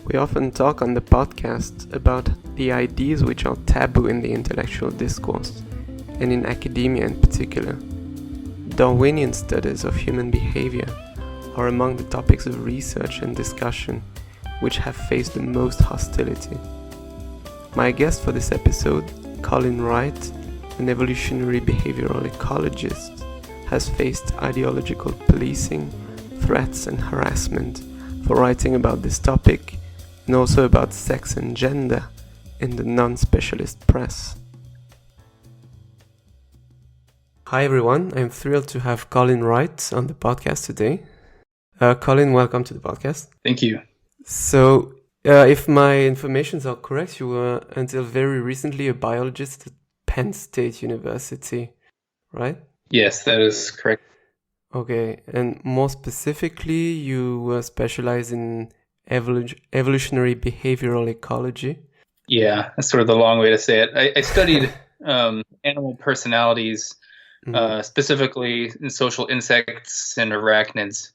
We often talk on the podcast about the ideas which are taboo in the intellectual discourse, and in academia in particular. Darwinian studies of human behavior are among the topics of research and discussion which have faced the most hostility. My guest for this episode, Colin Wright, an evolutionary behavioural ecologist, has faced ideological policing, threats and harassment for writing about this topic, and also about sex and gender in the non-specialist press. Hi everyone, I'm thrilled to have Colin Wright on the podcast today. Colin, welcome to the podcast. Thank you. So, if my informations are correct, you were until very recently a biologist at Penn State University, right? Yes, that is correct. Okay, and more specifically, you were specialized in evolutionary behavioral ecology. Yeah, that's sort of the long way to say it. I studied animal personalities, specifically in social insects and arachnids,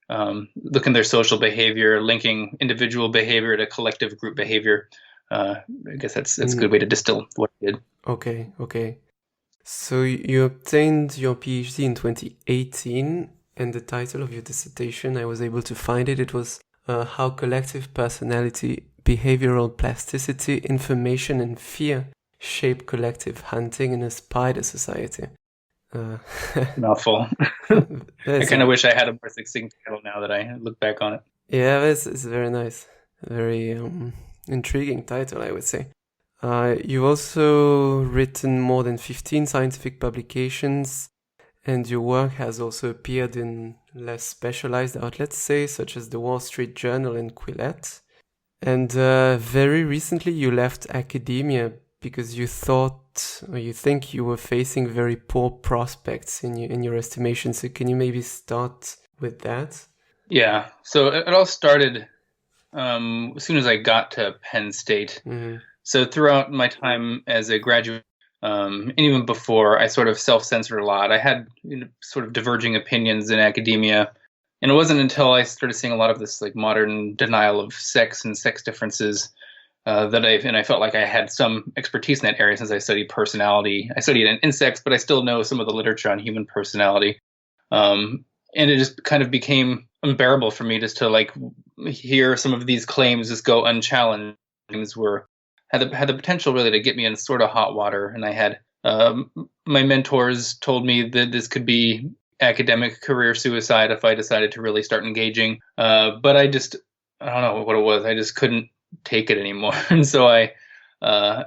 looking at their social behavior, linking individual behavior to collective group behavior. I guess that's a good way to distill what I did. Okay. So you obtained your PhD in 2018, and the title of your dissertation, I was able to find it. It was How Collective Personality, Behavioral Plasticity, Information and Fear Shape Collective Hunting in a Spider Society. Mouthful. I kind of wish I had a more succinct title now that I look back on it. Yeah, it's very nice. Very intriguing title, I would say. You've also written more than 15 scientific publications, and your work has also appeared in less specialized outlets, such as the Wall Street Journal and Quillette. And very recently you left academia because you thought, or you think you were facing very poor prospects in your estimation. So can you maybe start with that? Yeah, so it all started as soon as I got to Penn State. Mm-hmm. So throughout my time as a graduate, and even before, I sort of self-censored a lot. I had sort of diverging opinions in academia, and it wasn't until I started seeing a lot of this like modern denial of sex and sex differences that I felt like I had some expertise in that area since I studied personality. I studied in insects, but I still know some of the literature on human personality, and it just kind of became unbearable for me just to like hear some of these claims just go unchallenged. Had the potential really to get me in sort of hot water, and I had my mentors told me that this could be academic career suicide if I decided to really start engaging. But I don't know what it was. I just couldn't take it anymore, and so I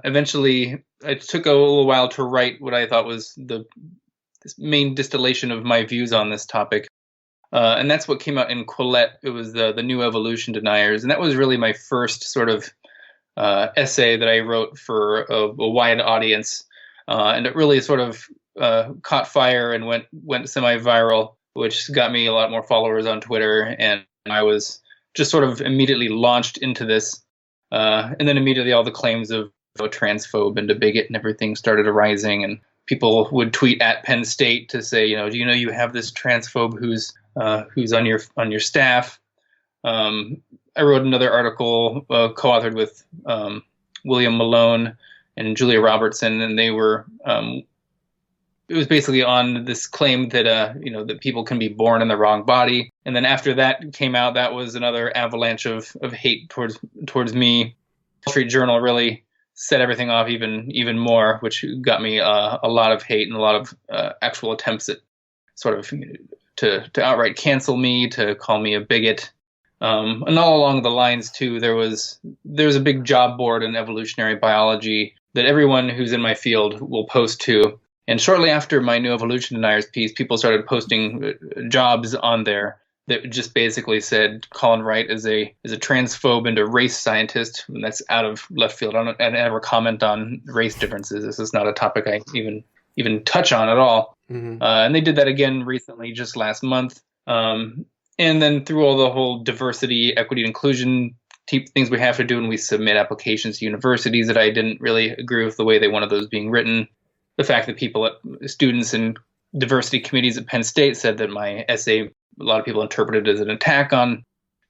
eventually it took a little while to write what I thought was this main distillation of my views on this topic. And that's what came out in Quillette. It was the New Evolution Deniers, and that was really my first sort of essay that I wrote for a wide audience, and it really sort of caught fire and went semi-viral, which got me a lot more followers on Twitter, and I was just sort of immediately launched into this, and then immediately all the claims of a transphobe and a bigot and everything started arising, and people would tweet at Penn State to say, do you know you have this transphobe who's on your staff? I wrote another article co-authored with William Malone and Julia Robertson, and they were it was basically on this claim that that people can be born in the wrong body. And then after that came out, that was another avalanche of hate towards me. Wall Street Journal really set everything off even more, which got me a lot of hate and a lot of actual attempts at sort of to outright cancel me, to call me a bigot. And all along the lines too, there was a big job board in evolutionary biology that everyone who's in my field will post to. And shortly after my New Evolution Deniers piece, people started posting jobs on there that just basically said Colin Wright is a transphobe and a race scientist. And that's out of left field. I don't ever comment on race differences. This is not a topic I even touch on at all. Mm-hmm. And they did that again recently, just last month. And then through all the whole diversity, equity, and inclusion things we have to do when we submit applications to universities that I didn't really agree with the way they wanted those being written. The fact that students and diversity committees at Penn State said that my essay, a lot of people interpreted it as an attack on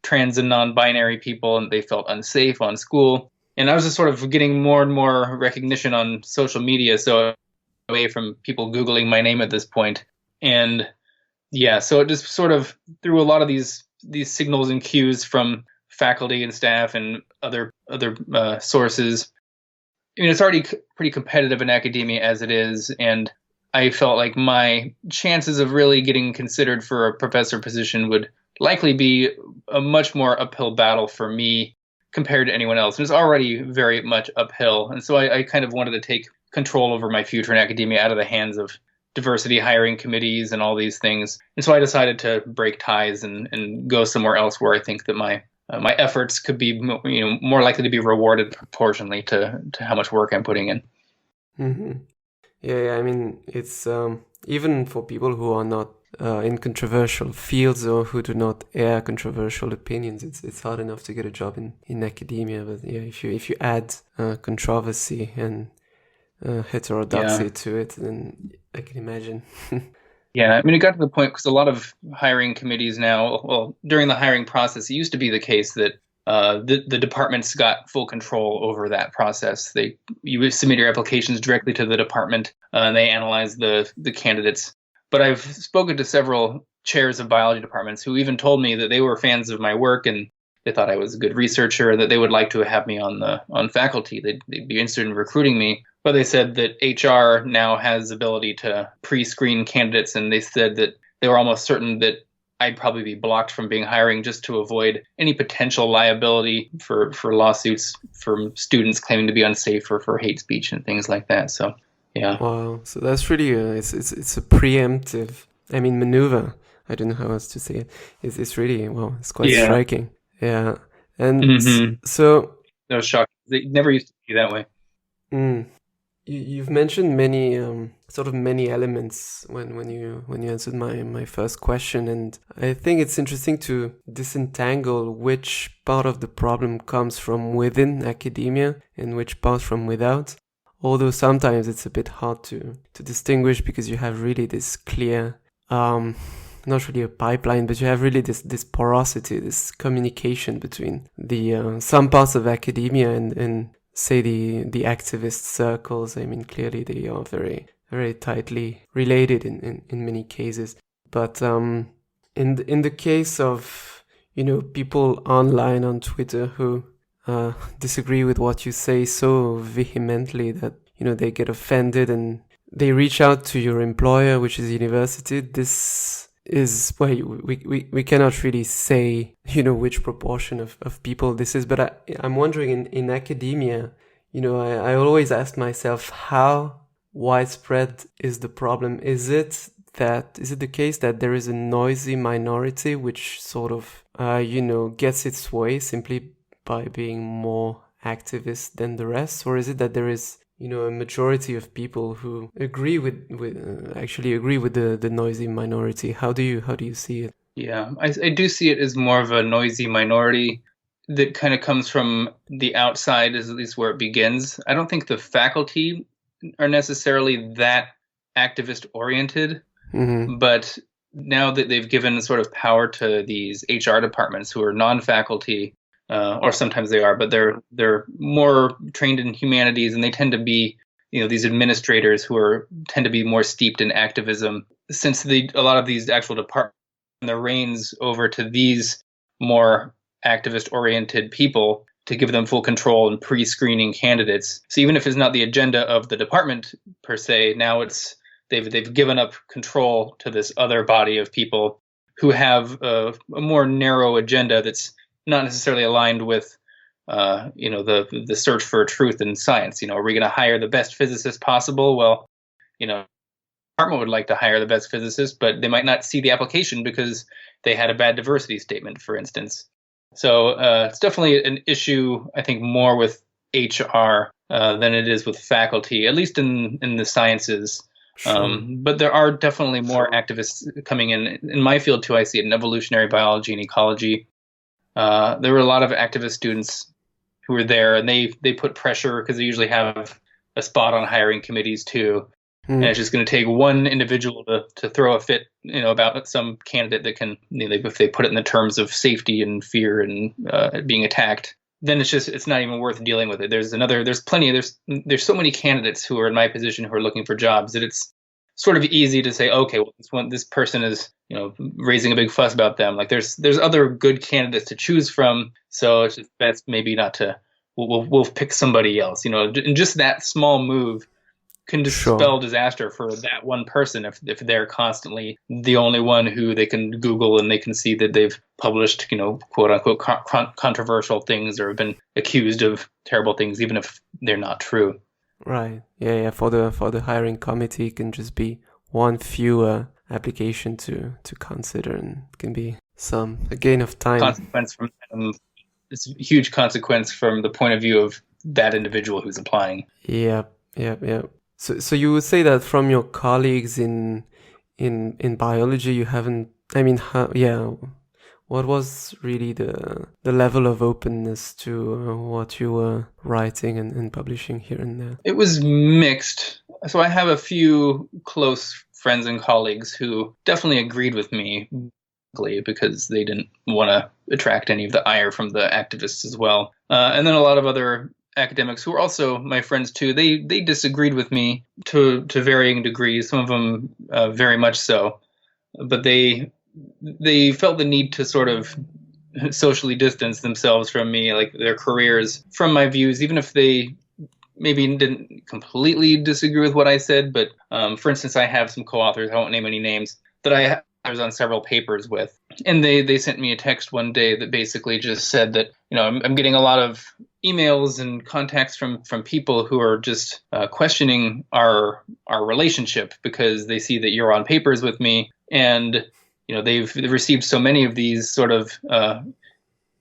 trans and non-binary people, and they felt unsafe on school. And I was just sort of getting more and more recognition on social media, so away from people Googling my name at this point. And yeah, so it just sort of threw a lot of these signals and cues from faculty and staff and other sources. I mean, it's already pretty competitive in academia as it is, and I felt like my chances of really getting considered for a professor position would likely be a much more uphill battle for me compared to anyone else. And it's already very much uphill. And so I kind of wanted to take control over my future in academia out of the hands of diversity hiring committees and all these things. And so I decided to break ties and go somewhere else where I think that my efforts could be more likely to be rewarded proportionally to how much work I'm putting in. Mm-hmm. Yeah, I mean, it's even for people who are not in controversial fields or who do not air controversial opinions, it's hard enough to get a job in academia. But yeah, if you add controversy and heterodoxy to it, then I can imagine. Yeah, I mean, it got to the point because a lot of hiring committees now, well, during the hiring process, it used to be the case that the departments got full control over that process. You would submit your applications directly to the department, and they analyze the candidates. But I've spoken to several chairs of biology departments who even told me that they were fans of my work and they thought I was a good researcher and that they would like to have me on faculty. They'd be interested in recruiting me. But they said that HR now has the ability to pre-screen candidates, and they said that they were almost certain that I'd probably be blocked from being hiring just to avoid any potential liability for lawsuits from students claiming to be unsafe or for hate speech and things like that. So, yeah. Wow. So that's really it's a preemptive, I mean, maneuver. I don't know how else to say it. It's really, well, it's quite striking. Yeah. And so... That was shocking. It never used to be that way. You've mentioned many many elements when you answered my first question, and I think it's interesting to disentangle which part of the problem comes from within academia and which part from without. Although sometimes it's a bit hard to distinguish because you have really this clear, not really a pipeline, but you have really this porosity, this communication between the some parts of academia and say the activist circles. I mean, clearly they are very, very tightly related in many cases. But in the case of, people online on Twitter who disagree with what you say so vehemently that, they get offended and they reach out to your employer, which is university, this is why we cannot really say, which proportion of people this is. But I'm wondering in academia, I always ask myself, how widespread is the problem? Is it the case that there is a noisy minority which sort of, gets its way simply by being more activist than the rest? Or is it that there is, a majority of people who agree with the noisy minority? How do you see it? Yeah, I do see it as more of a noisy minority that kind of comes from the outside, is at least where it begins. I don't think the faculty are necessarily that activist oriented, but now that they've given sort of power to these HR departments who are non-faculty, or sometimes they are, but they're more trained in humanities, and they tend to be, these administrators who tend to be more steeped in activism. Since a lot of these actual departments, the reins over to these more activist-oriented people to give them full control in pre-screening candidates. So even if it's not the agenda of the department per se, now they've given up control to this other body of people who have a more narrow agenda that's not necessarily aligned with the search for truth in science. Are we going to hire the best physicist possible? Well, the department would like to hire the best physicist, but they might not see the application because they had a bad diversity statement, for instance. So it's definitely an issue, I think, more with HR than it is with faculty, at least in the sciences. Sure. But there are definitely more activists coming in my field too. I see it in evolutionary biology and ecology. There were a lot of activist students who were there, and they put pressure because they usually have a spot on hiring committees too. And it's just going to take one individual to throw a fit, about some candidate that can, if they put it in the terms of safety and fear and being attacked, then it's not even worth dealing with it. There's so many candidates who are in my position who are looking for jobs that it's sort of easy to say, okay, well, this person is, raising a big fuss about them. Like there's other good candidates to choose from. So it's just best maybe not to, we'll pick somebody else, and just that small move can spell disaster for that one person if they're constantly the only one who they can Google and they can see that they've published, quote unquote controversial things or have been accused of terrible things, even if they're not true. Right. Yeah. For the hiring committee, it can just be one fewer application to consider, and it can be a gain of time. Consequence from it's a huge consequence from the point of view of that individual who's applying. Yeah. So you would say that from your colleagues in biology, you haven't. I mean, what was really the level of openness to what you were writing and publishing here and there? It was mixed. So I have a few close friends and colleagues who definitely agreed with me because they didn't want to attract any of the ire from the activists as well. And then a lot of other academics who are also my friends too, they disagreed with me to varying degrees, some of them very much so, but they felt the need to sort of socially distance themselves from me, like their careers, from my views, even if they maybe didn't completely disagree with what I said. But for instance, I have some co-authors, I won't name any names, that I was on several papers with, and they sent me a text one day that basically just said that, I'm getting a lot of emails and contacts from people who are just questioning our relationship because they see that you're on papers with me, and they've received so many of these sort of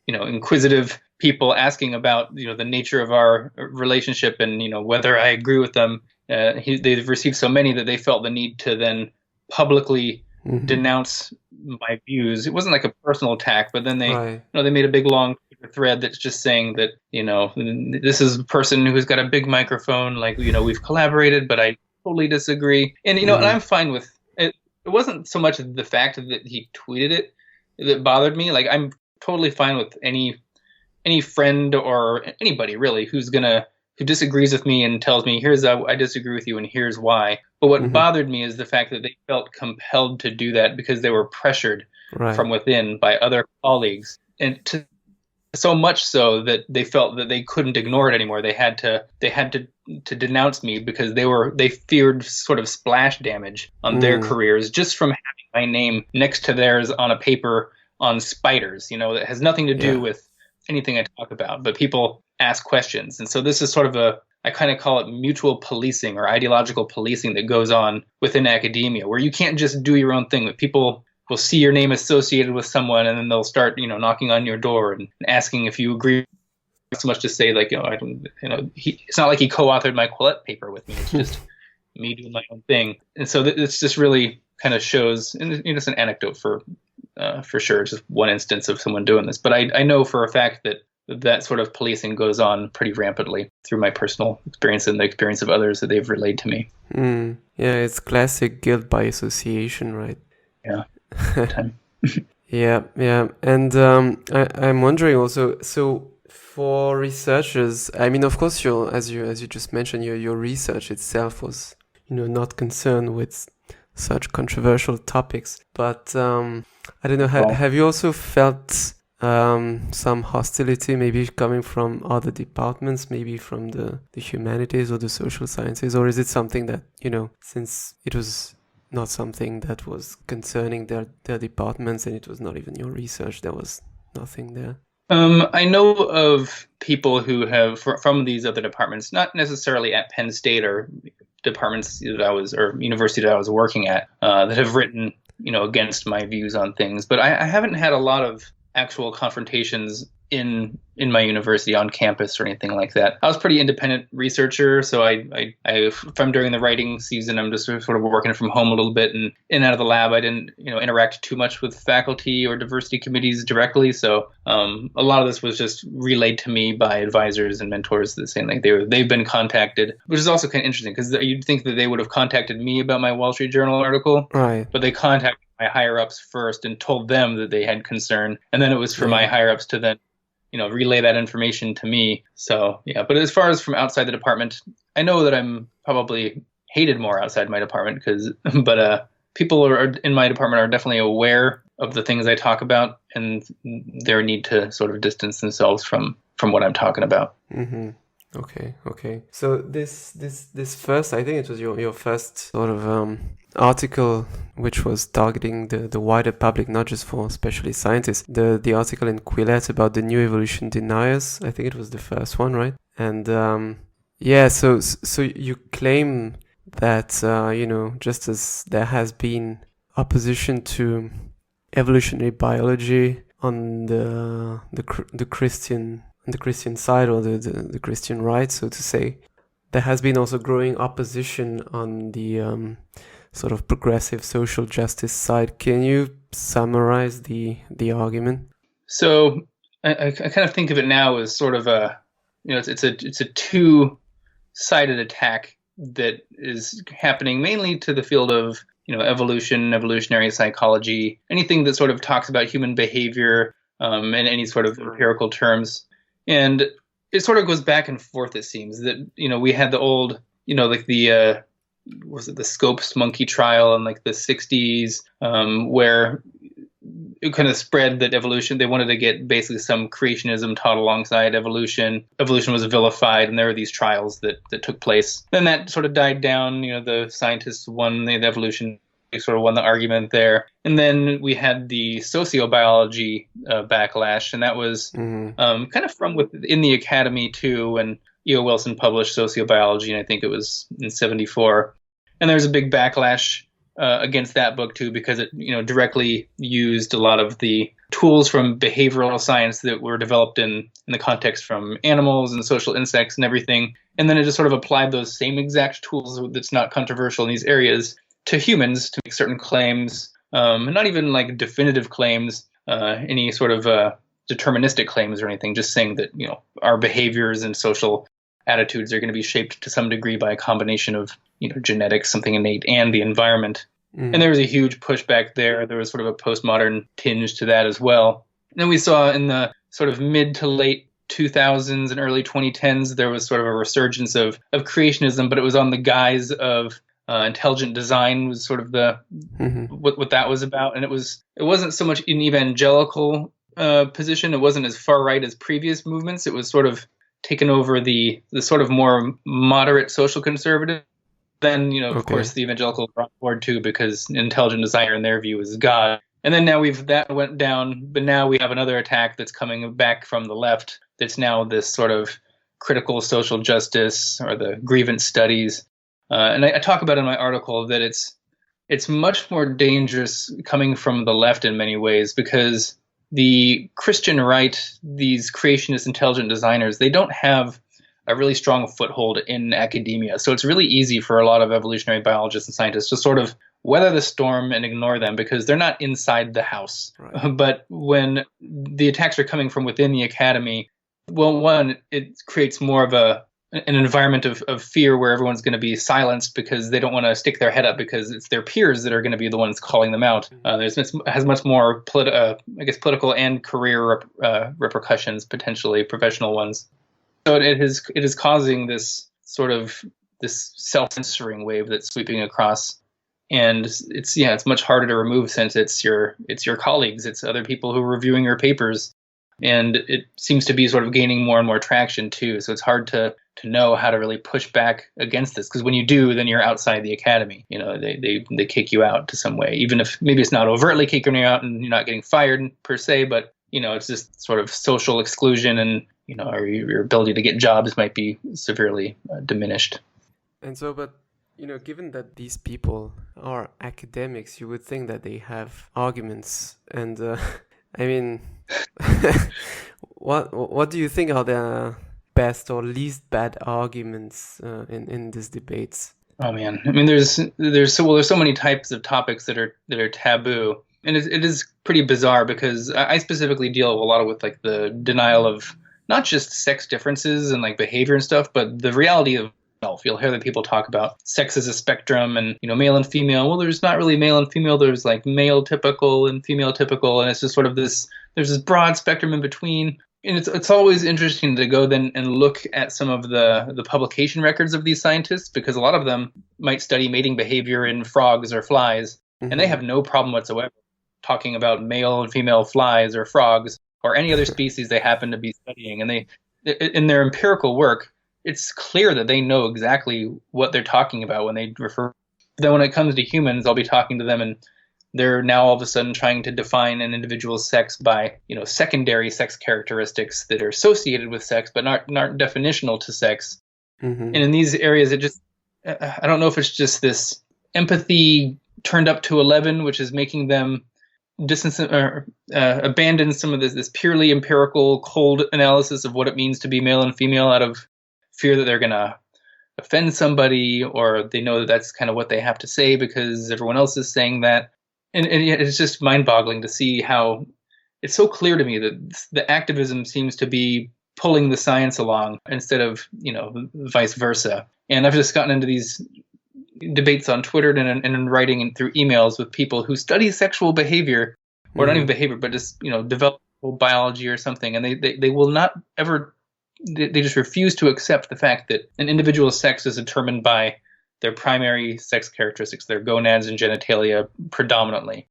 inquisitive people asking about the nature of our relationship and whether I agree with them. They've received so many that they felt the need to then publicly denounce my views. It wasn't like a personal attack, but then they they made a big long thread that's just saying that this is a person who's got a big microphone, like we've collaborated, but I totally disagree. And and I'm fine with it. It wasn't so much the fact that he tweeted it that bothered me. Like I'm totally fine with any friend or anybody really who disagrees with me and tells me, here's I disagree with you and here's why. But what bothered me is the fact that they felt compelled to do that because they were pressured from within by other colleagues, and so much so that they felt that they couldn't ignore it anymore. They had to denounce me because they feared sort of splash damage on their careers just from having my name next to theirs on a paper on spiders. That has nothing to do with anything I talk about, but people ask questions. And so this is sort of I kind of call it mutual policing or ideological policing that goes on within academia, where you can't just do your own thing, but people will see your name associated with someone and then they'll start, knocking on your door and asking if you agree. Not so much to say like, it's not like he co-authored my Quillette paper with me. It's just me doing my own thing. And so it's just really kind of shows, and it's an anecdote for sure. It's just one instance of someone doing this. But I know for a fact that sort of policing goes on pretty rampantly through my personal experience and the experience of others that they've relayed to me. Yeah, it's classic guilt by association, right? Yeah. Yeah. And I'm wondering also, so for researchers, I mean, of course, as you just mentioned, your research itself was, not concerned with such controversial topics. But I don't know, have you also felt some hostility maybe coming from other departments, maybe from the humanities or the social sciences, or is it something that, since it was not something that was concerning their departments and it was not even your research, there was nothing there? I know of people who have from these other departments, not necessarily at Penn State or departments or university that I was working at, that have written, against my views on things. But I haven't had a lot of actual confrontations in my university on campus or anything like that. I was a pretty independent researcher, so I if I'm during the writing season, I'm just sort of working from home a little bit and in and out of the lab. I didn't interact too much with faculty or diversity committees directly, so a lot of this was just relayed to me by advisors and mentors that saying like they've been contacted, which is also kind of interesting because you'd think that they would have contacted me about my Wall Street Journal article, Right. but they contacted my higher ups first and told them that they had concern, and then it was for my higher ups to then relay that information to me. So yeah, but as far as from outside the department, I know that I'm probably hated more outside my department but people in my department are definitely aware of the things I talk about and their need to sort of distance themselves from what I'm talking about. Mm-hmm. Okay. So this first, I think it was your first sort of article, which was targeting the wider public, not just for specialist scientists. The article in Quillette about the new evolution deniers. I think it was the first one, right? And so you claim that just as there has been opposition to evolutionary biology on the Christian side, or the Christian right, so to say, there has been also growing opposition on the sort of progressive social justice side. Can you summarize the argument? So I kind of think of it now as sort of it's a two-sided attack that is happening mainly to the field of evolution, evolutionary psychology, anything that sort of talks about human behavior in any sort of empirical terms. And it sort of goes back and forth, it seems, that, we had the old, like was it the Scopes monkey trial in like the 60s, where it kind of spread that evolution, they wanted to get basically some creationism taught alongside evolution. Evolution was vilified, and there were these trials that took place. Then that sort of died down. The scientists won the evolution, sort of won the argument there. And then we had the sociobiology backlash, and that was kind of from within the academy too. And E.O. Wilson published Sociobiology, and I think it was in 1974. And there's a big backlash against that book too, because it directly used a lot of the tools from behavioral science that were developed in the context from animals and social insects and everything. And then it just sort of applied those same exact tools that's not controversial in these areas to humans to make certain claims, not even like definitive claims, any sort of deterministic claims or anything, just saying that our behaviors and social attitudes are going to be shaped to some degree by a combination of genetics, something innate, and the environment. And there was a huge pushback there. There was sort of a postmodern tinge to that as well. And then we saw in the sort of mid to late 2000s and early 2010s, there was sort of a resurgence of creationism, but it was on the guise of intelligent design was sort of the what that was about. And it wasn't so much an evangelical position. It wasn't as far right as previous movements. It was sort of taken over the sort of more moderate social conservative. Then, of course, the evangelical brought forward too, because intelligent designer in their view is God. And then now that went down, but now we have another attack that's coming back from the left. That's now this sort of critical social justice or the grievance studies. And I talk about in my article that it's much more dangerous coming from the left in many ways, because the Christian right, these creationist intelligent designers, they don't have a really strong foothold in academia. So it's really easy for a lot of evolutionary biologists and scientists to sort of weather the storm and ignore them because they're not inside the house. Right. But when the attacks are coming from within the academy, well, one, it creates more of an environment of fear where everyone's going to be silenced because they don't want to stick their head up because it's their peers that are going to be the ones calling them out. Has much more political and career repercussions, potentially professional ones. So it is causing this sort of this self-censoring wave that's sweeping across, and it's much harder to remove since it's your colleagues, it's other people who are reviewing your papers, and it seems to be sort of gaining more and more traction too. So it's hard to know how to really push back against this, because when you do, then you're outside the academy. They kick you out to some way, even if maybe it's not overtly kicking you out and you're not getting fired per se, but it's just sort of social exclusion, and or your ability to get jobs might be severely diminished. And so, but given that these people are academics, you would think that they have arguments. And I mean, what do you think are the best or least bad arguments in these debates? Oh man, I mean, there's so many types of topics that are taboo, and it is pretty bizarre because I specifically deal a lot with like the denial of not just sex differences and like behavior and stuff, but the reality of self. You'll hear that people talk about sex as a spectrum, and male and female. Well, there's not really male and female. There's like male typical and female typical, and it's just sort of this. There's this broad spectrum in between. And it's always interesting to go then and look at some of the publication records of these scientists, because a lot of them might study mating behavior in frogs or flies, and they have no problem whatsoever talking about male and female flies or frogs or any other species they happen to be studying. And they, in their empirical work, it's clear that they know exactly what they're talking about when they refer. Then when it comes to humans, I'll be talking to them, and they're now all of a sudden trying to define an individual's sex by, secondary sex characteristics that are associated with sex, but not definitional to sex. And in these areas, I don't know if it's just this empathy turned up to 11, which is making them distance or abandon some of this purely empirical, cold analysis of what it means to be male and female out of fear that they're going to offend somebody, or they know that that's kind of what they have to say because everyone else is saying that. And it's just mind-boggling to see how it's so clear to me that the activism seems to be pulling the science along instead of, vice versa. And I've just gotten into these debates on Twitter and in writing and through emails with people who study sexual behavior, or not even behavior, but just, developmental biology or something. And they will not ever, they just refuse to accept the fact that an individual's sex is determined by their primary sex characteristics, their gonads and genitalia predominantly.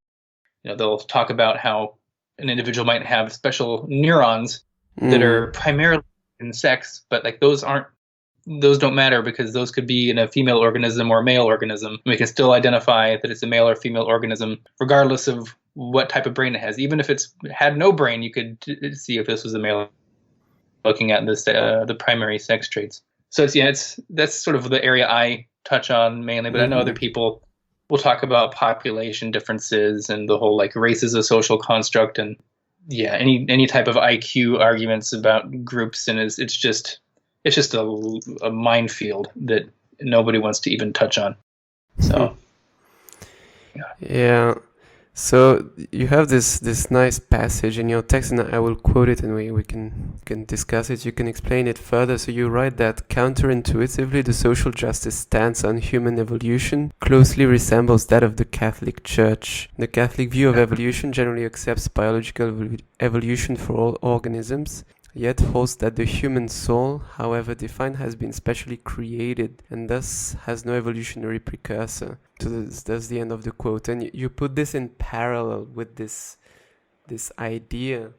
They'll talk about how an individual might have special neurons that are primarily in sex, but like those don't matter because those could be in a female organism or a male organism. We can still identify that it's a male or female organism regardless of what type of brain it has. Even if it's had no brain, you could see if this was a male looking at this the primary sex traits. So that's sort of the area I touch on mainly, but I know other people will talk about population differences and the whole like race is a social construct, and any type of IQ arguments about groups, and it's just a minefield that nobody wants to even touch on. So yeah. So you have this nice passage in your text, and I will quote it, and we can discuss it. You can explain it further. So you write that counterintuitively, the social justice stance on human evolution closely resembles that of the Catholic Church. The Catholic view of evolution generally accepts biological evolution for all organisms, yet holds that the human soul, however defined, has been specially created and thus has no evolutionary precursor. So that's the end of the quote. And you put this in parallel with this idea,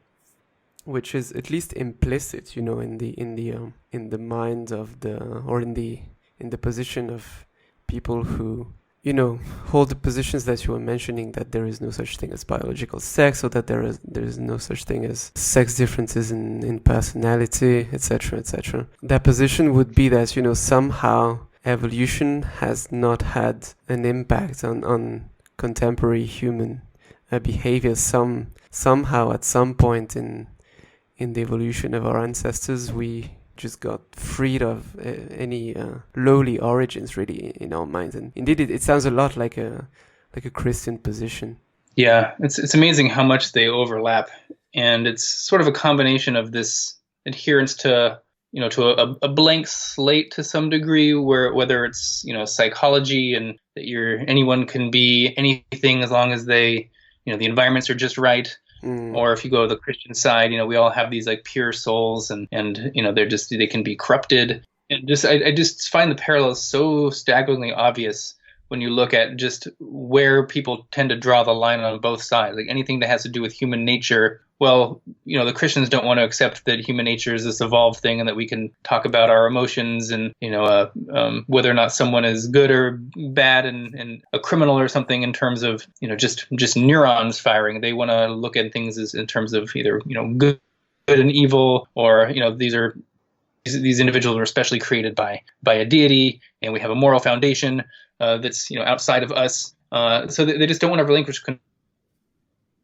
which is at least implicit, in the mind of in the position of people who hold the positions that you were mentioning, that there is no such thing as biological sex, or that there is no such thing as sex differences in personality, etc., etc. That position would be that, somehow evolution has not had an impact on contemporary human behavior. Somehow at some point in the evolution of our ancestors, we just got freed of any lowly origins really in our minds. And indeed it sounds a lot like a Christian position. Yeah, it's amazing how much they overlap, and it's sort of a combination of this adherence to a blank slate to some degree, whether it's psychology and that anyone can be anything as long as they the environments are just right. Or if you go to the Christian side, we all have these like pure souls, and they can be corrupted. And I just find the parallels so staggeringly obvious when you look at just where people tend to draw the line on both sides. Like anything that has to do with human nature, well, the Christians don't want to accept that human nature is this evolved thing and that we can talk about our emotions and, whether or not someone is good or bad and a criminal or something in terms of, just neurons firing. They want to look at things as in terms of either, good and evil, or, these individuals are specially created by a deity, and we have a moral foundation that's outside of us. So they just don't want to relinquish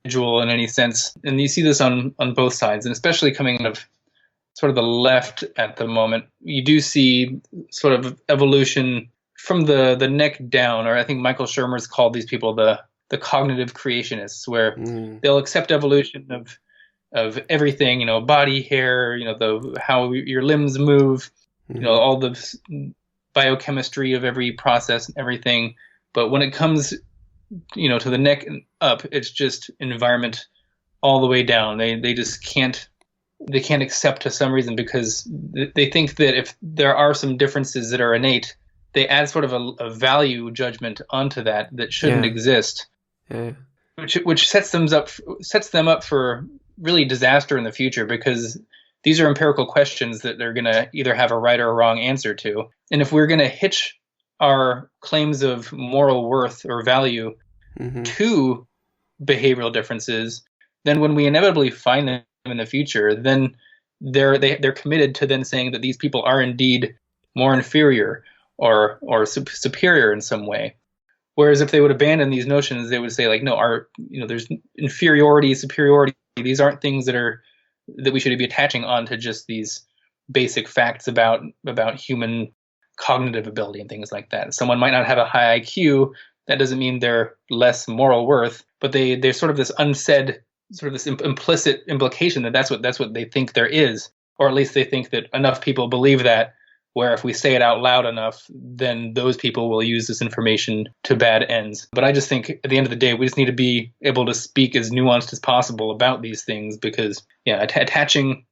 individual in any sense. And you see this on both sides, and especially coming out of sort of the left at the moment. You do see sort of evolution from the neck down, or I think Michael Shermer's called these people the cognitive creationists, where they'll accept evolution of everything, you know, body, hair, you know, how your limbs move, you know, all the biochemistry of every process and everything. But when it comes, you know, to the neck and up, it's just environment all the way down. They just can't accept, to some reason, because they think that if there are some differences that are innate, they add sort of a value judgment onto that shouldn't exist, which sets them up for really disaster in the future, because these are empirical questions that they're going to either have a right or a wrong answer to. And if we're going to hitch our claims of moral worth or value to behavioral differences, then when we inevitably find them in the future, then they're committed to then saying that these people are indeed more inferior or superior in some way. Whereas if they would abandon these notions, they would say, like, no, there's inferiority, superiority. These aren't things that we should be attaching on to just these basic facts about human cognitive ability and things like that. Someone might not have a high IQ. That doesn't mean they're less moral worth, but there's sort of this unsaid, sort of this implicit implication that that's what they think there is, or at least they think that enough people believe that, where if we say it out loud enough, then those people will use this information to bad ends. But I just think at the end of the day, we just need to be able to speak as nuanced as possible about these things, because attaching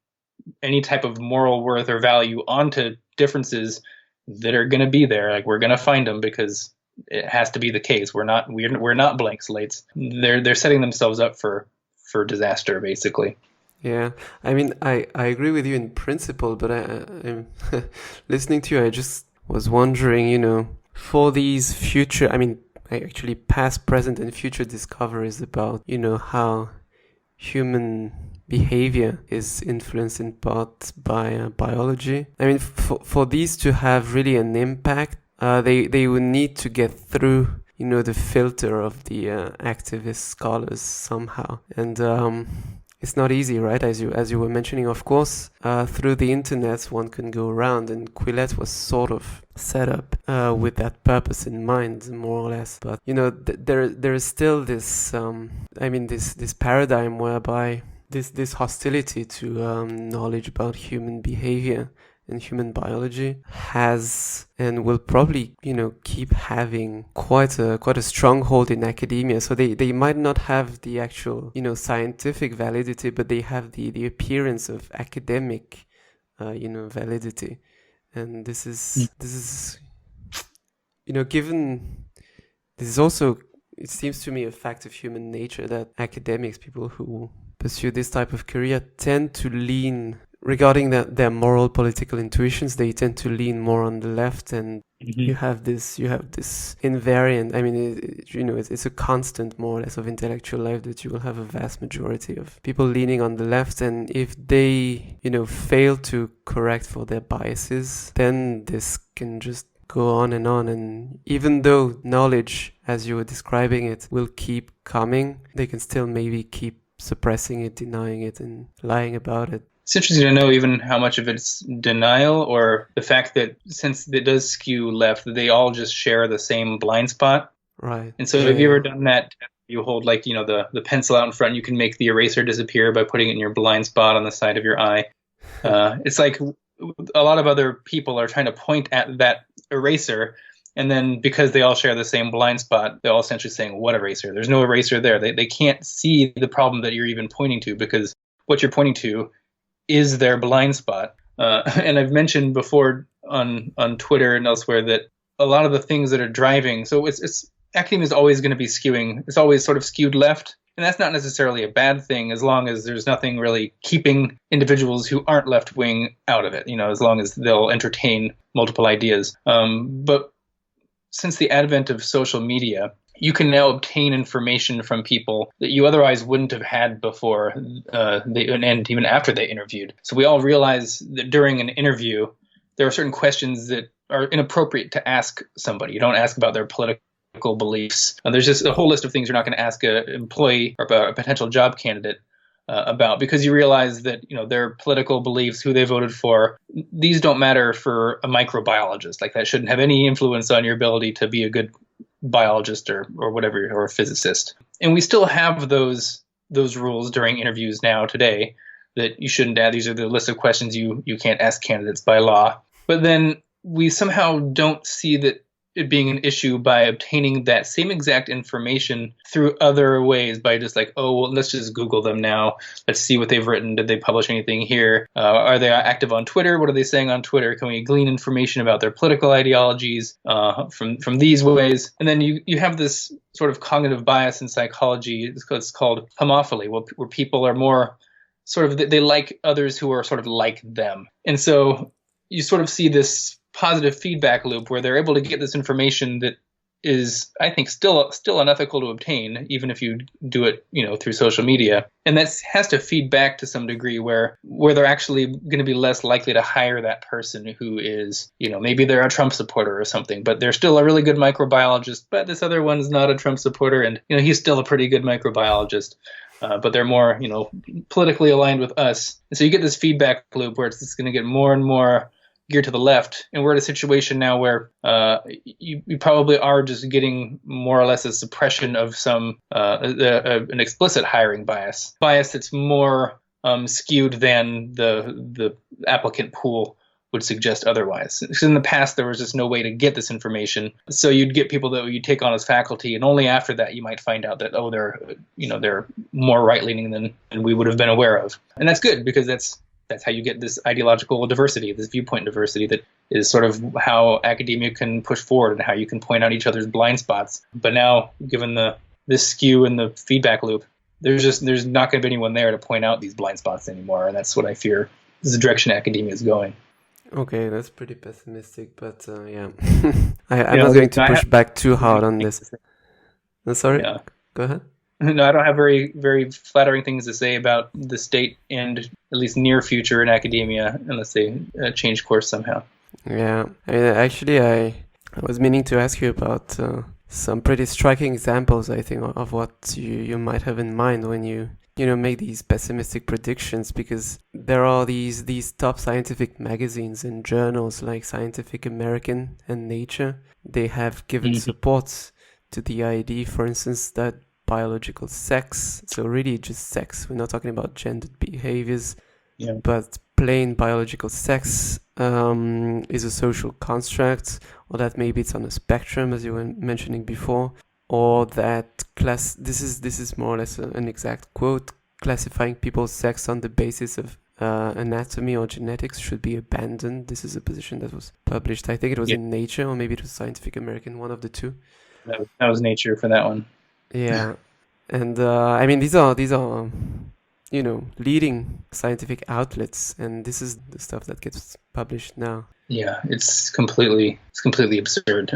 any type of moral worth or value onto differences that are going to be there, like, we're going to find them, because it has to be the case. We're not blank slates. They're setting themselves up for disaster, basically. Yeah, I mean, I agree with you in principle, but I'm listening to you, I just was wondering, you know, for these future, I mean, actually past, present, and future discoveries about, you know, how human behavior is influenced in part by biology. I mean, for these to have really an impact, they would need to get through, you know, the filter of the activist scholars somehow. And it's not easy, right? As you were mentioning, of course, through the internet, one can go around, and Quillette was sort of set up with that purpose in mind, more or less. But, you know, there is still this, this paradigm whereby this hostility to knowledge about human behavior and human biology has and will probably, you know, keep having quite a stronghold in academia. So they might not have the actual, you know, scientific validity, but they have the appearance of academic, validity. And this is, you know, given this is also, it seems to me, a fact of human nature that academics, people who pursue this type of career, tend to lean, regarding their moral political intuitions, they tend to lean more on the left, and you have this invariant, I mean, it's a constant, more or less, of intellectual life, that you will have a vast majority of people leaning on the left, and if they, you know, fail to correct for their biases, then this can just go on, and even though knowledge, as you were describing it, will keep coming, they can still maybe keep suppressing it, denying it, and lying about it. It's interesting to know even how much of it's denial, or the fact that since it does skew left, they all just share the same blind spot. Right. And so have you ever done that? You hold, like, you know, the pencil out in front, you can make the eraser disappear by putting it in your blind spot on the side of your eye. It's like a lot of other people are trying to point at that eraser, and then because they all share the same blind spot, they're all essentially saying, what eraser? There's no eraser there. They can't see the problem that you're even pointing to, because what you're pointing to is their blind spot. And I've mentioned before on Twitter and elsewhere that a lot of the things that are driving, so it's academia is always going to be skewing. It's always sort of skewed left. And that's not necessarily a bad thing, as long as there's nothing really keeping individuals who aren't left-wing out of it, you know, as long as they'll entertain multiple ideas. But since the advent of social media, you can now obtain information from people that you otherwise wouldn't have had before, and even after they interviewed. So we all realize that during an interview, there are certain questions that are inappropriate to ask somebody. You don't ask about their political political beliefs. There's just a whole list of things you're not going to ask an employee or a potential job candidate about, because you realize that their political beliefs, who they voted for, these don't matter for a microbiologist. Like, that shouldn't have any influence on your ability to be a good biologist or whatever, or a physicist. And we still have those rules during interviews now today, that you shouldn't add. These are the list of questions you can't ask candidates by law. But then we somehow don't see that it being an issue by obtaining that same exact information through other ways, by just like, oh, well, let's just Google them now. Let's see what they've written. Did they publish anything here? Are they active on Twitter? What are they saying on Twitter? Can we glean information about their political ideologies from these ways? And then you have this sort of cognitive bias in psychology. It's called homophily, where people are more sort of, they like others who are sort of like them. And so you sort of see this positive feedback loop where they're able to get this information that is, I think, still unethical to obtain, even if you do it, through social media. And that has to feed back to some degree where they're actually going to be less likely to hire that person who is, maybe they're a Trump supporter or something, but they're still a really good microbiologist. But this other one's not a Trump supporter, and he's still a pretty good microbiologist. But they're more, politically aligned with us. And so you get this feedback loop where it's going to get more and more geared to the left. And we're in a situation now where you probably are just getting more or less a suppression of some an explicit hiring bias that's more skewed than the applicant pool would suggest otherwise. Because in the past, there was just no way to get this information. So you'd get people that you take on as faculty, and only after that you might find out that, oh, they're more right-leaning than we would have been aware of. And that's good, because that's how you get this ideological diversity, this viewpoint diversity, that is sort of how academia can push forward and how you can point out each other's blind spots. But now, given this skew in the feedback loop, there's not going to be anyone there to point out these blind spots anymore. And that's what I fear is the direction academia is going. Okay, that's pretty pessimistic, but yeah. I'm not going to push back too hard on this. Sorry? Yeah. Go ahead. No, I don't have very, very flattering things to say about the state and at least near future in academia, unless they change course somehow. Yeah, I mean, actually, I was meaning to ask you about some pretty striking examples, I think, of what you might have in mind when you make these pessimistic predictions, because there are these top scientific magazines and journals like Scientific American and Nature. They have given support to the idea, for instance, that biological sex, so really just sex, we're not talking about gendered behaviors, but plain biological sex is a social construct, or that maybe it's on a spectrum, as you were mentioning before, or that this is more or less an exact quote, classifying people's sex on the basis of anatomy or genetics should be abandoned. This is a position that was published, I think it was in Nature, or maybe it was Scientific American, one of the two. That was Nature for that one. Yeah, and I mean, these are leading scientific outlets, and this is the stuff that gets published now. Yeah, it's completely absurd.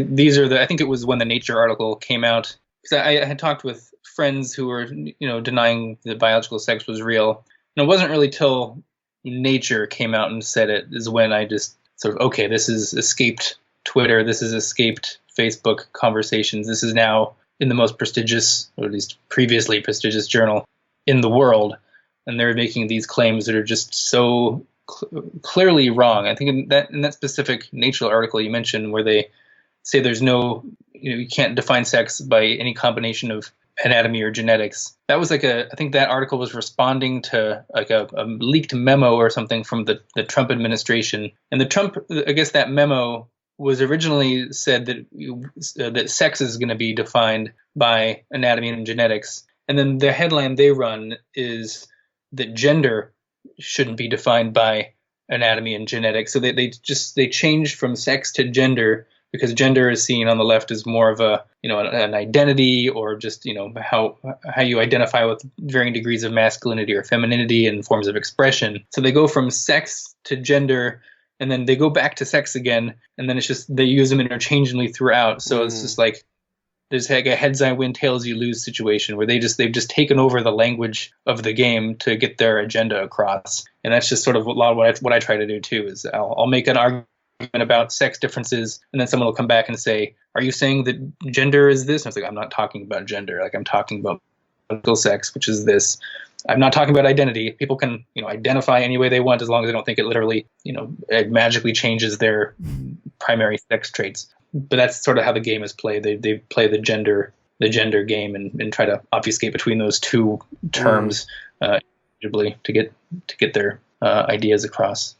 These are I think it was when the Nature article came out, because I had talked with friends who were denying that biological sex was real, and it wasn't really till Nature came out and said it is when I just sort of, okay, this has escaped Twitter, this has escaped Facebook conversations, this is now in the most prestigious, or at least previously prestigious journal in the world, and they're making these claims that are just so clearly wrong. I think in that specific Nature article you mentioned, where they say there's no, you can't define sex by any combination of anatomy or genetics. That was like I think that article was responding to like a leaked memo or something from the Trump administration, and I guess that memo was originally said that sex is going to be defined by anatomy and genetics. And then the headline they run is that gender shouldn't be defined by anatomy and genetics. So they changed from sex to gender, because gender is seen on the left as more of an identity, or just, how you identify with varying degrees of masculinity or femininity and forms of expression. So they go from sex to gender, and then they go back to sex again, and then it's just they use them interchangeably throughout. So it's just like there's like a heads I win, tails you lose situation, where they've just taken over the language of the game to get their agenda across. And that's just sort of a lot of what I try to do too. Is I'll make an argument about sex differences, and then someone will come back and say, are you saying that gender is this? And I was like, I'm not talking about gender. Like, I'm talking about biological sex, which is this. I'm not talking about identity. People can, identify any way they want as long as they don't think it literally, it magically changes their primary sex traits. But that's sort of how the game is played. They play the gender game and try to obfuscate between those two terms to get their ideas across.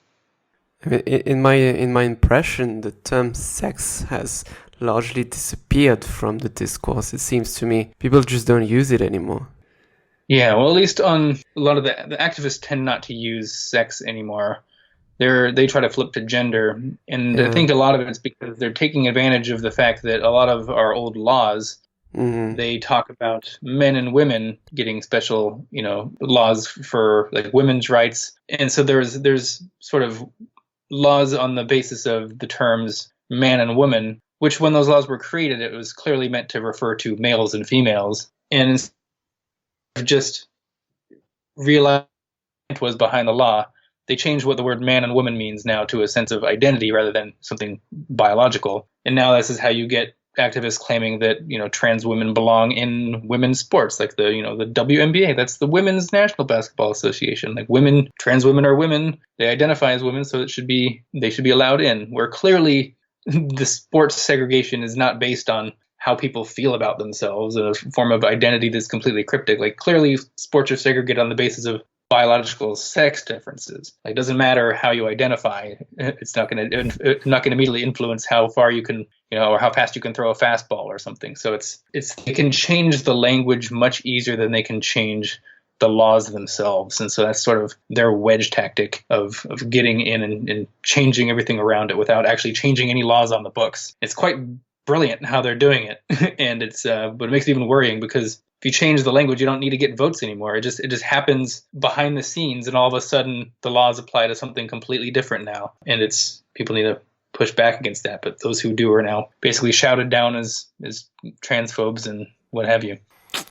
In my impression, the term sex has largely disappeared from the discourse. It seems to me people just don't use it anymore. Yeah, well, at least on a lot of the activists tend not to use sex anymore. They try to flip to gender, and I think a lot of it's because they're taking advantage of the fact that a lot of our old laws, they talk about men and women getting special, laws for like women's rights, and so there's sort of laws on the basis of the terms man and woman, which when those laws were created, it was clearly meant to refer to males and females, and just realized what was behind the law. They changed what the word man and woman means now to a sense of identity rather than something biological. And now this is how you get activists claiming that, trans women belong in women's sports, like the WNBA. That's the Women's National Basketball Association. Like trans women are women. They identify as women, so they should be allowed in. Where clearly the sports segregation is not based on how people feel about themselves, a form of identity that's completely cryptic. Like clearly sports are segregated on the basis of biological sex differences. Like, it doesn't matter how you identify. It's not going to immediately influence how far you can, or how fast you can throw a fastball or something. So they can change the language much easier than they can change the laws themselves. And so that's sort of their wedge tactic of getting in and changing everything around it without actually changing any laws on the books. It's quite brilliant how they're doing it. And but it makes it even worrying because if you change the language, you don't need to get votes anymore. It just happens behind the scenes, and all of a sudden the laws apply to something completely different now. And people need to push back against that. But those who do are now basically shouted down as transphobes and what have you.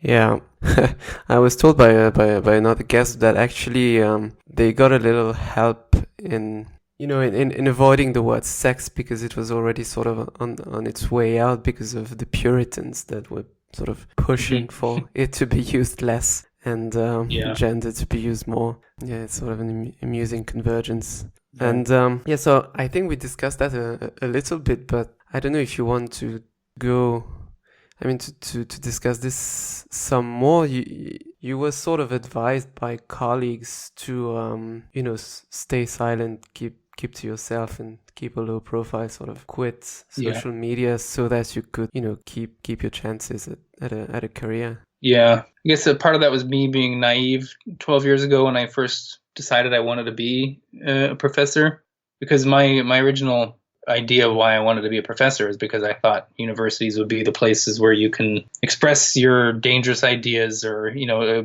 Yeah, I was told by another guest that actually they got a little help in avoiding the word sex because it was already sort of on its way out because of the Puritans that were sort of pushing for it to be used less and gender to be used more. Yeah, it's sort of an amusing convergence. Yeah. And so I think we discussed that a little bit, but I don't know if you want to go, to discuss this some more. You were sort of advised by colleagues to, stay silent, keep to yourself and keep a low profile, sort of quit social media so that you could, keep your chances at a career. Yeah. I guess a part of that was me being naive 12 years ago when I first decided I wanted to be a professor, because my original idea of why I wanted to be a professor is because I thought universities would be the places where you can express your dangerous ideas or,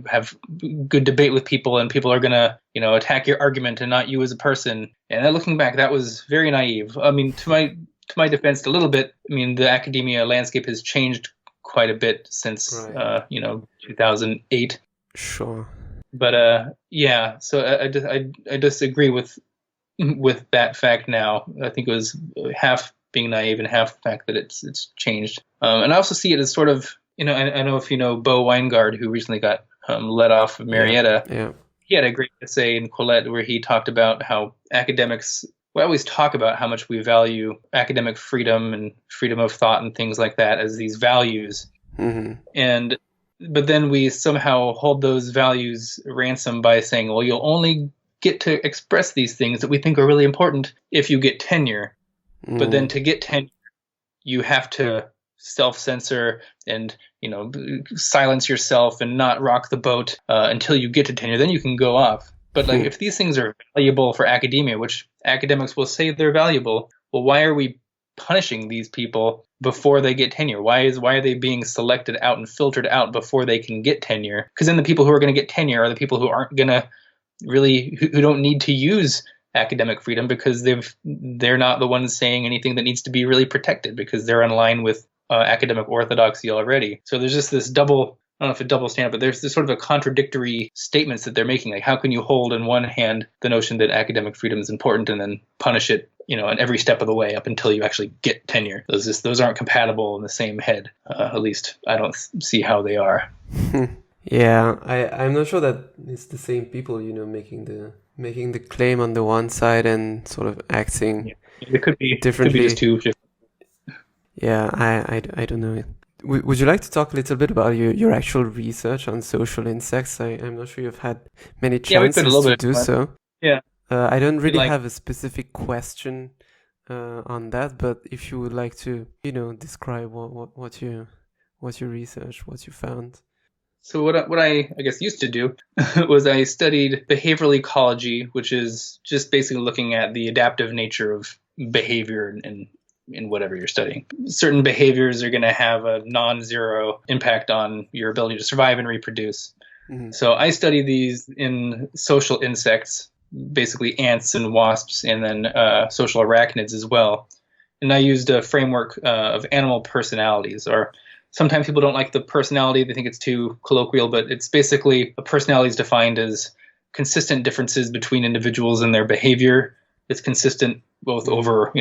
have good debate with people, and people are going to, attack your argument and not you as a person. And then looking back, that was very naive. To my defense, a little bit, the academia landscape has changed quite a bit since, 2008. Sure. But, so I disagree with that fact now. I think it was half being naive and half the fact that it's changed. And I also see it as sort of, I don't know if you know Bo Weingard, who recently got let off of Marietta. Yeah. He had a great essay in Quillette where he talked about how academics, we always talk about how much we value academic freedom and freedom of thought and things like that as these values. Mm-hmm. But then we somehow hold those values ransom by saying, well, you'll only get to express these things that we think are really important if you get tenure. But then to get tenure, you have to self-censor and, silence yourself and not rock the boat until you get to tenure. Then you can go off. But if these things are valuable for academia, which academics will say they're valuable, well, why are we punishing these people before they get tenure? Why are they being selected out and filtered out before they can get tenure? Because then the people who are going to get tenure are the people who aren't going to who don't need to use academic freedom because they're not the ones saying anything that needs to be really protected because they're in line with academic orthodoxy already. So there's just this double, I don't know if it double stand, but there's this sort of a contradictory statements that they're making. Like, how can you hold in one hand the notion that academic freedom is important and then punish it in every step of the way up until you actually get tenure. Those aren't compatible in the same head. At least I don't see how they are. Yeah, I'm not sure that it's the same people, making the claim on the one side and sort of acting It could be differently. Could be just two different. Yeah, I don't know. Would you like to talk a little bit about your actual research on social insects? I'm not sure you've had many chances to do so. Yeah. I don't really have a specific question on that, but if you would like to, describe what you researched, what you found. So what I guess used to do was I studied behavioral ecology, which is just basically looking at the adaptive nature of behavior in whatever you're studying. Certain behaviors are going to have a non-zero impact on your ability to survive and reproduce. Mm-hmm. So I study these in social insects, basically ants and wasps, and then social arachnids as well. And I used a framework of animal personalities, or sometimes people don't like the personality. They think it's too colloquial, but it's basically a personality is defined as consistent differences between individuals and their behavior. It's consistent both over,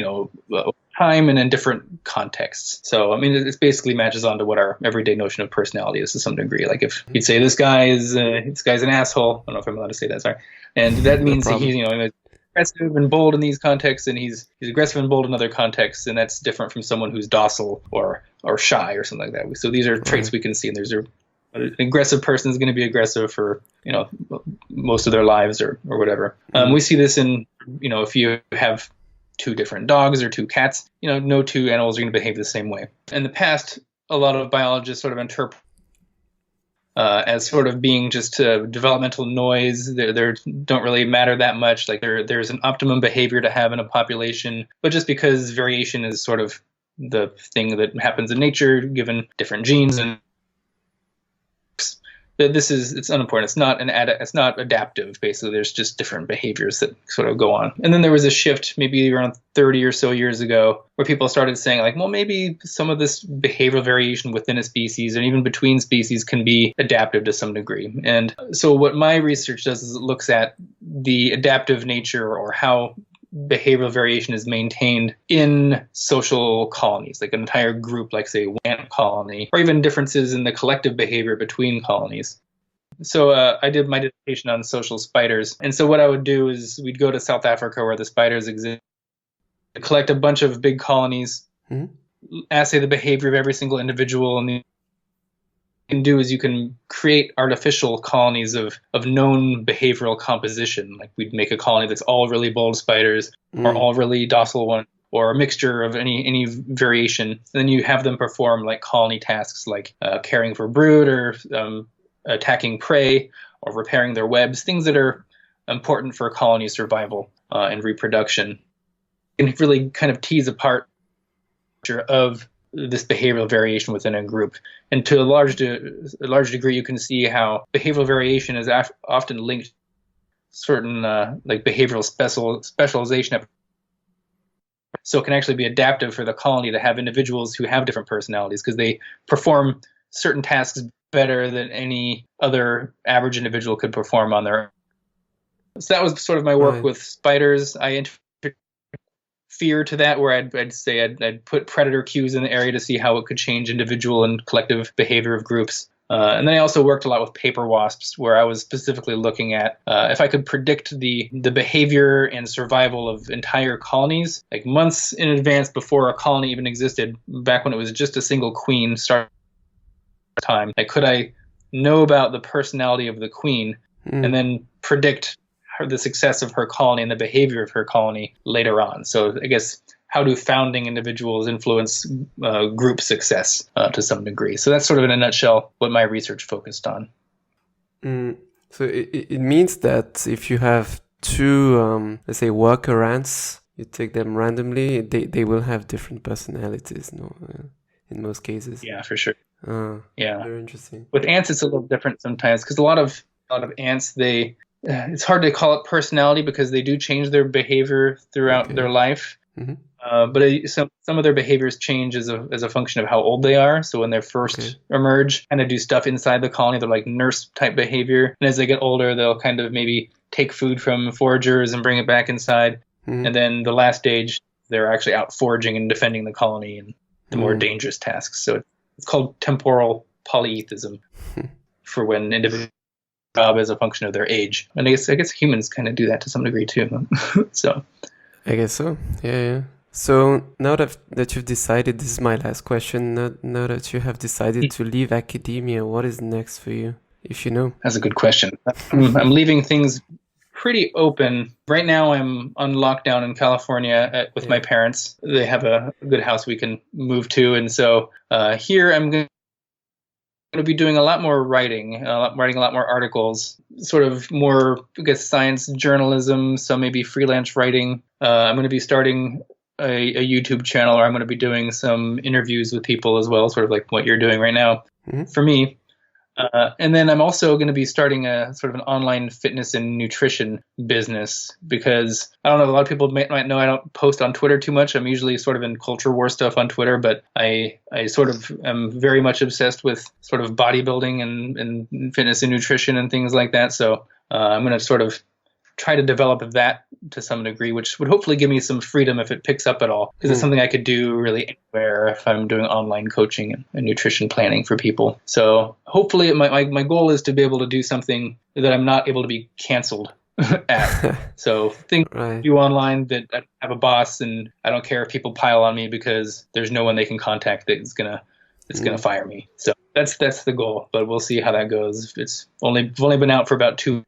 time and in different contexts. So, I mean, it basically matches on to what our everyday notion of personality is to some degree. Like if you'd say this guy's an asshole. I don't know if I'm allowed to say that, sorry. And that means that he's, aggressive and bold in these contexts, and he's aggressive and bold in other contexts, and that's different from someone who's docile or shy or something like that. So these are traits we can see, and an aggressive person is going to be aggressive for most of their lives or whatever. We see this in if you have two different dogs or two cats, no two animals are going to behave the same way. In the past, a lot of biologists sort of interpret as sort of being just developmental noise. They don't really matter that much. Like there's an optimum behavior to have in a population, but just because variation is sort of the thing that happens in nature, given different genes and it's unimportant. It's not adaptive. Basically, there's just different behaviors that sort of go on. And then there was a shift maybe around 30 or so years ago where people started saying like, well, maybe some of this behavioral variation within a species and even between species can be adaptive to some degree. And so what my research does is it looks at the adaptive nature or how behavioral variation is maintained in social colonies, like an entire group, like say ant colony, or even differences in the collective behavior between colonies. So I did my dissertation on social spiders. And so what I would do is we'd go to South Africa where the spiders exist, collect a bunch of big colonies, assay the behavior of every single individual, and can do is you can create artificial colonies of known behavioral composition. Like we'd make a colony that's all really bold spiders or all really docile ones, or a mixture of any variation. And then you have them perform like colony tasks like caring for brood or attacking prey or repairing their webs, things that are important for colony survival and reproduction. You can really kind of tease apart of this behavioral variation within a group. And to a large degree, you can see how behavioral variation is often linked to certain like behavioral specialization. So it can actually be adaptive for the colony to have individuals who have different personalities because they perform certain tasks better than any other average individual could perform on their own. So that was sort of my work with spiders. I fear to that, where I'd say I'd put predator cues in the area to see how it could change individual and collective behavior of groups. And then I also worked a lot with paper wasps, where I was specifically looking at if I could predict the behavior and survival of entire colonies, like months in advance before a colony even existed, back when it was just a single queen starting time. Like, could I know about the personality of the queen and then predict the success of her colony and the behavior of her colony later on? So I guess, how do founding individuals influence group success to some degree? So that's sort of in a nutshell what my research focused on. So it means that if you have two, let's say, worker ants, you take them randomly, they will have different personalities, no? In most cases. Yeah, for sure. Yeah, very interesting. With ants, it's a little different sometimes because a lot of ants, it's hard to call it personality because they do change their behavior throughout their life. But some of their behaviors change as a function of how old they are. So when they first emerge, kind of do stuff inside the colony, they're like nurse type behavior. And as they get older, they'll kind of maybe take food from foragers and bring it back inside. And then the last stage, they're actually out foraging and defending the colony and the more dangerous tasks. So it's called temporal polytheism for when individuals job as a function of their age. And I guess humans kind of do that to some degree too. So I guess so. Yeah. So now that you've decided, this is my last question. Now that you have decided to leave academia, what is next for you, if you know? That's a good question. I'm leaving things pretty open. Right now I'm on lockdown in California with my parents. They have a good house we can move to. And so here I'm going to be doing a lot more writing a lot more articles, sort of more, I guess, science journalism, so maybe freelance writing. I'm going to be starting a YouTube channel, or I'm going to be doing some interviews with people as well, sort of like what you're doing right now for me. And then I'm also going to be starting a sort of an online fitness and nutrition business, because I don't know, a lot of people might know I don't post on Twitter too much. I'm usually sort of in culture war stuff on Twitter, but I sort of am very much obsessed with sort of bodybuilding and fitness and nutrition and things like that. So I'm going to sort of try to develop that to some degree, which would hopefully give me some freedom if it picks up at all, because it's something I could do really anywhere if I'm doing online coaching and nutrition planning for people. So hopefully my goal is to be able to do something that I'm not able to be canceled at. So things I do online that I have a boss, and I don't care if people pile on me because there's no one they can contact that's gonna fire me. So that's the goal, but we'll see how that goes. It's only been out for about 2 weeks.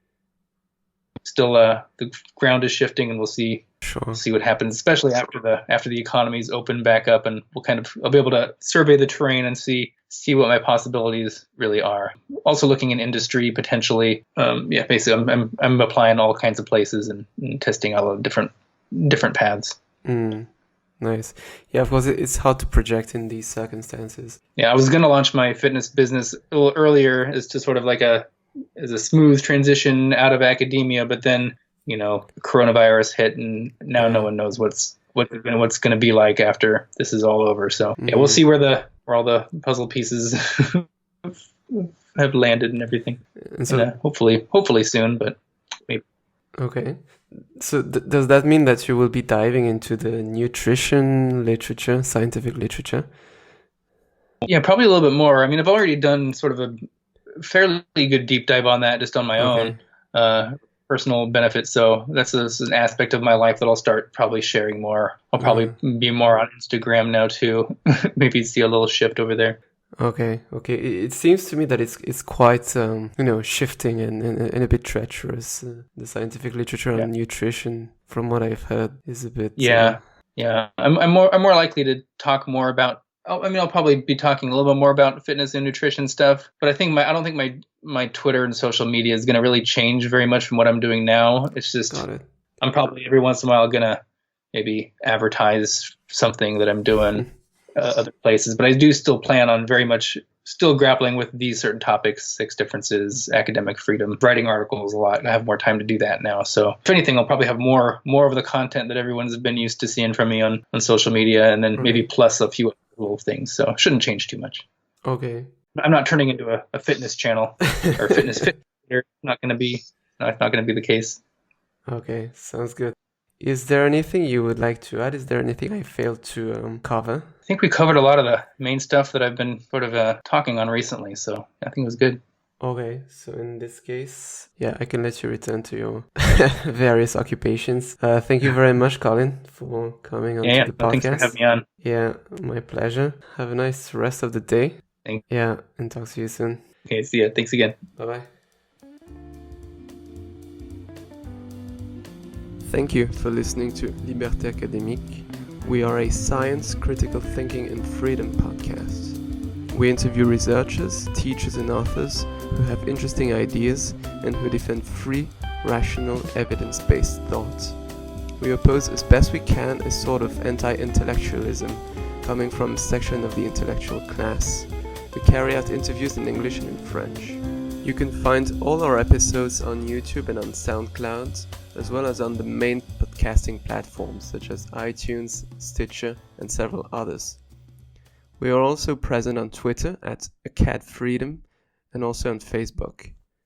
Still, the ground is shifting, and we'll see what happens, especially after the economies open back up, and I'll be able to survey the terrain and see what my possibilities really are. Also looking in industry potentially. Basically, I'm applying all kinds of places and testing all the different paths. Nice. Yeah, of course, it's hard to project in these circumstances. Yeah, I was going to launch my fitness business a little earlier as to sort of like as a smooth transition out of academia, but then, coronavirus hit, and now no one knows what's going to be like after this is all over. So we'll see where all the puzzle pieces have landed and everything. And so hopefully soon, but maybe. Okay. So does that mean that you will be diving into the nutrition literature, scientific literature? Yeah, probably a little bit more. I mean, I've already done sort of a fairly good deep dive on that just on my own personal benefits. So that's an aspect of my life that I'll start probably sharing more. I'll probably be more on Instagram now too. Maybe see a little shift over there. Okay. It seems to me that it's quite shifting and a bit treacherous. The scientific literature on nutrition, from what I've heard, is a bit. Yeah. I'm more likely to talk more about. I'll probably be talking a little bit more about fitness and nutrition stuff, but I don't think my Twitter and social media is going to really change very much from what I'm doing now. It's just I'm probably every once in a while going to maybe advertise something that I'm doing other places, but I do still plan on very much still grappling with these certain topics: sex differences, academic freedom, writing articles a lot. I have more time to do that now. So if anything, I'll probably have more of the content that everyone's been used to seeing from me on social media, and then maybe plus a few little things. So it shouldn't change too much. Okay. I'm not turning into a fitness channel or fitness fit. It's not going to be the case. Okay, sounds good. Is there anything you would like to add? Is there anything I failed to cover? I think we covered a lot of the main stuff that I've been sort of talking on recently, so I think it was good. Okay, so in this case, I can let you return to your various occupations. Thank you very much, Colin, for coming on to the podcast. Thanks for having me on. Yeah, my pleasure. Have a nice rest of the day. Thanks. Yeah, and talk to you soon. Okay, see ya. Thanks again. Bye-bye. Thank you for listening to Liberté Académique. We are a science, critical thinking, and freedom podcast. We interview researchers, teachers, and authors who have interesting ideas and who defend free, rational, evidence-based thought. We oppose as best we can a sort of anti-intellectualism coming from a section of the intellectual class. We carry out interviews in English and in French. You can find all our episodes on YouTube and on SoundCloud, as well as on the main podcasting platforms such as iTunes, Stitcher, and several others. We are also present on Twitter at @acadfreedom and also on Facebook.